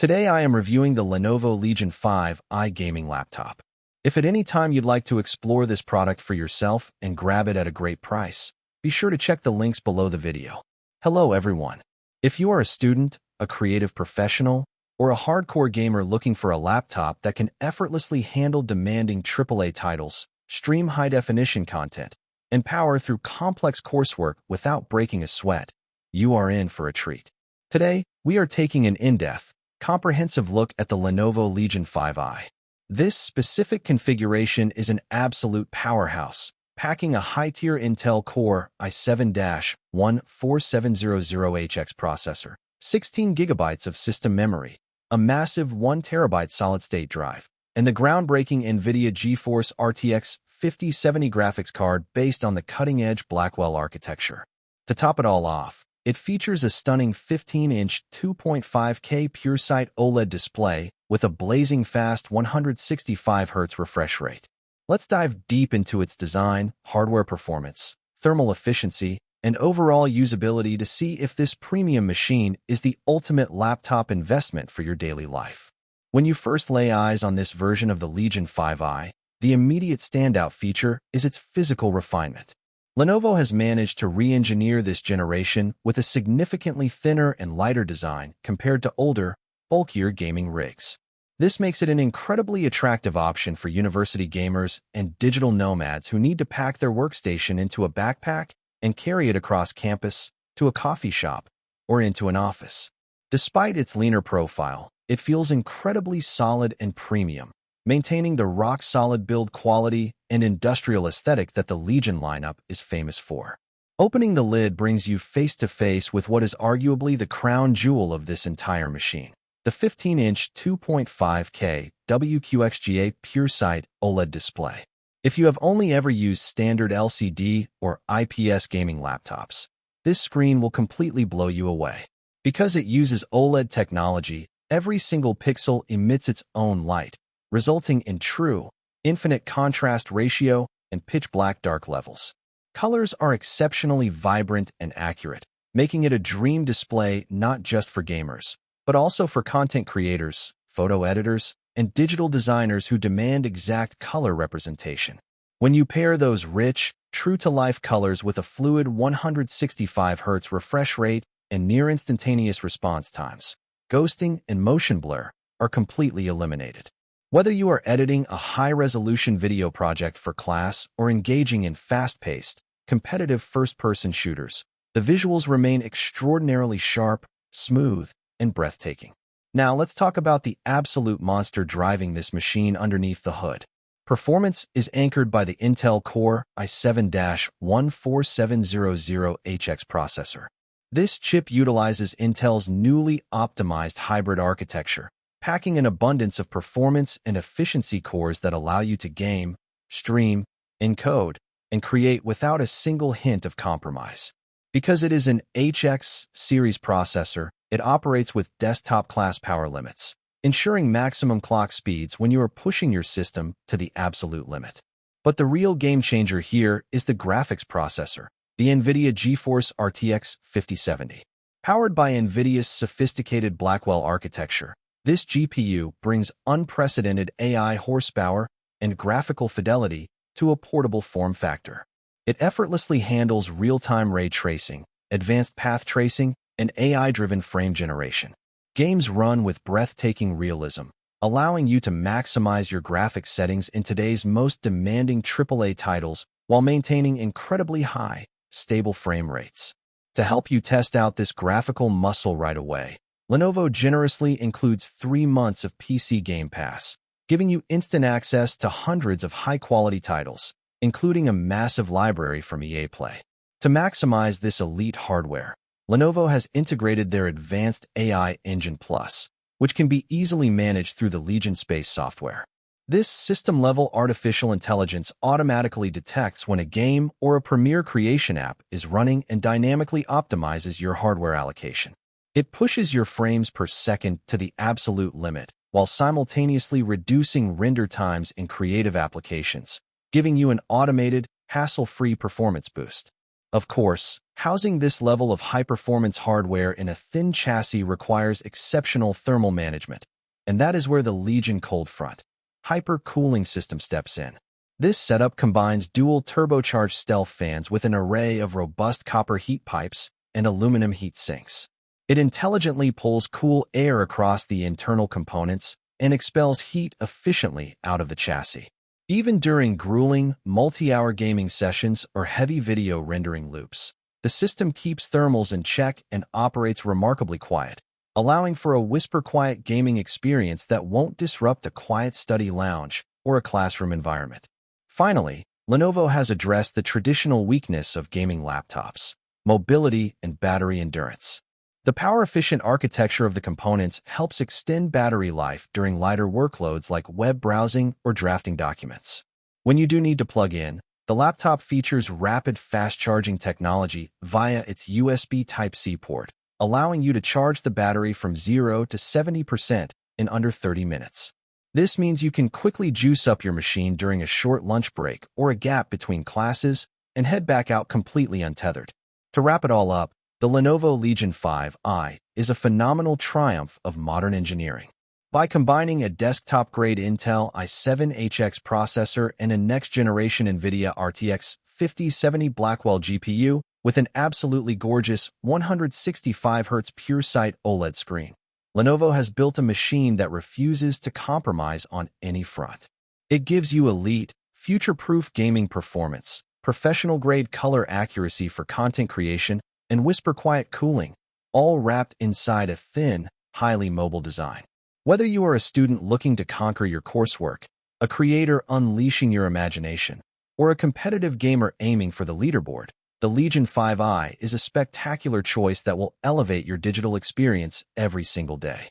Today I am reviewing the Lenovo Legion 5i gaming laptop. If at any time you'd like to explore this product for yourself and grab it at a great price, be sure to check the links below the video. Hello everyone. If you are a student, a creative professional, or a hardcore gamer looking for a laptop that can effortlessly handle demanding AAA titles, stream high-definition content, and power through complex coursework without breaking a sweat, you are in for a treat. Today, we are taking an in-depth, comprehensive look at the Lenovo Legion 5i. This specific configuration is an absolute powerhouse, packing a high-tier Intel Core i7-14700HX processor, 16 GB of system memory, a massive 1 TB solid-state drive, and the groundbreaking NVIDIA GeForce RTX 5070 graphics card based on the cutting-edge Blackwell architecture. To top it all off, it features a stunning 15-inch 2.5K PureSight OLED display with a blazing fast 165Hz refresh rate. Let's dive deep into its design, hardware performance, thermal efficiency, and overall usability to see if this premium machine is the ultimate laptop investment for your daily life. When you first lay eyes on this version of the Legion 5i, the immediate standout feature is its physical refinement. Lenovo has managed to re-engineer this generation with a significantly thinner and lighter design compared to older, bulkier gaming rigs. This makes it an incredibly attractive option for university gamers and digital nomads who need to pack their workstation into a backpack and carry it across campus, to a coffee shop, or into an office. Despite its leaner profile, it feels incredibly solid and premium, maintaining the rock-solid build quality and industrial aesthetic that the Legion lineup is famous for. Opening the lid brings you face-to-face with what is arguably the crown jewel of this entire machine, the 15-inch 2.5K WQXGA PureSight OLED display. If you have only ever used standard LCD or IPS gaming laptops, this screen will completely blow you away. Because it uses OLED technology, every single pixel emits its own light, resulting in true, infinite contrast ratio and pitch-black dark levels. Colors are exceptionally vibrant and accurate, making it a dream display not just for gamers, but also for content creators, photo editors, and digital designers who demand exact color representation. When you pair those rich, true-to-life colors with a fluid 165Hz refresh rate and near-instantaneous response times, ghosting and motion blur are completely eliminated. Whether you are editing a high-resolution video project for class or engaging in fast-paced, competitive first-person shooters, the visuals remain extraordinarily sharp, smooth, and breathtaking. Now let's talk about the absolute monster driving this machine underneath the hood. Performance is anchored by the Intel Core i7-14700HX processor. This chip utilizes Intel's newly optimized hybrid architecture, packing an abundance of performance and efficiency cores that allow you to game, stream, encode, and create without a single hint of compromise. Because it is an HX series processor, it operates with desktop-class power limits, ensuring maximum clock speeds when you are pushing your system to the absolute limit. But the real game-changer here is the graphics processor, the NVIDIA GeForce RTX 5070. Powered by NVIDIA's sophisticated Blackwell architecture, this GPU brings unprecedented AI horsepower and graphical fidelity to a portable form factor. It effortlessly handles real-time ray tracing, advanced path tracing, and AI-driven frame generation. Games run with breathtaking realism, allowing you to maximize your graphics settings in today's most demanding AAA titles while maintaining incredibly high, stable frame rates. To help you test out this graphical muscle right away, Lenovo generously includes 3 months of PC Game Pass, giving you instant access to hundreds of high-quality titles, including a massive library from EA Play. To maximize this elite hardware, Lenovo has integrated their advanced AI Engine Plus, which can be easily managed through the Legion Space software. This system-level artificial intelligence automatically detects when a game or a Premiere creation app is running and dynamically optimizes your hardware allocation. It pushes your frames per second to the absolute limit, while simultaneously reducing render times in creative applications, giving you an automated, hassle-free performance boost. Of course, Housing this level of high-performance hardware in a thin chassis requires exceptional thermal management, and that is where the Legion Coldfront hyper-cooling system steps in. This setup combines dual turbocharged stealth fans with an array of robust copper heat pipes and aluminum heat sinks. It intelligently pulls cool air across the internal components and expels heat efficiently out of the chassis. Even during grueling, multi-hour gaming sessions or heavy video rendering loops, the system keeps thermals in check and operates remarkably quiet, allowing for a whisper-quiet gaming experience that won't disrupt a quiet study lounge or a classroom environment. Finally, Lenovo has addressed the traditional weakness of gaming laptops: mobility and battery endurance. The power-efficient architecture of the components helps extend battery life during lighter workloads like web browsing or drafting documents. When you do need to plug in, the laptop features rapid fast-charging technology via its USB Type-C port, allowing you to charge the battery from 0 to 70% in under 30 minutes. This means you can quickly juice up your machine during a short lunch break or a gap between classes and head back out completely untethered. To wrap it all up, the Lenovo Legion 5i is a phenomenal triumph of modern engineering. By combining a desktop-grade Intel i7-HX processor and a next-generation NVIDIA RTX 5070 Blackwell GPU with an absolutely gorgeous 165Hz PureSight OLED screen, Lenovo has built a machine that refuses to compromise on any front. It gives you elite, future-proof gaming performance, professional-grade color accuracy for content creation, and whisper-quiet cooling, all wrapped inside a thin, highly mobile design. Whether you are a student looking to conquer your coursework, a creator unleashing your imagination, or a competitive gamer aiming for the leaderboard, the Legion 5i is a spectacular choice that will elevate your digital experience every single day.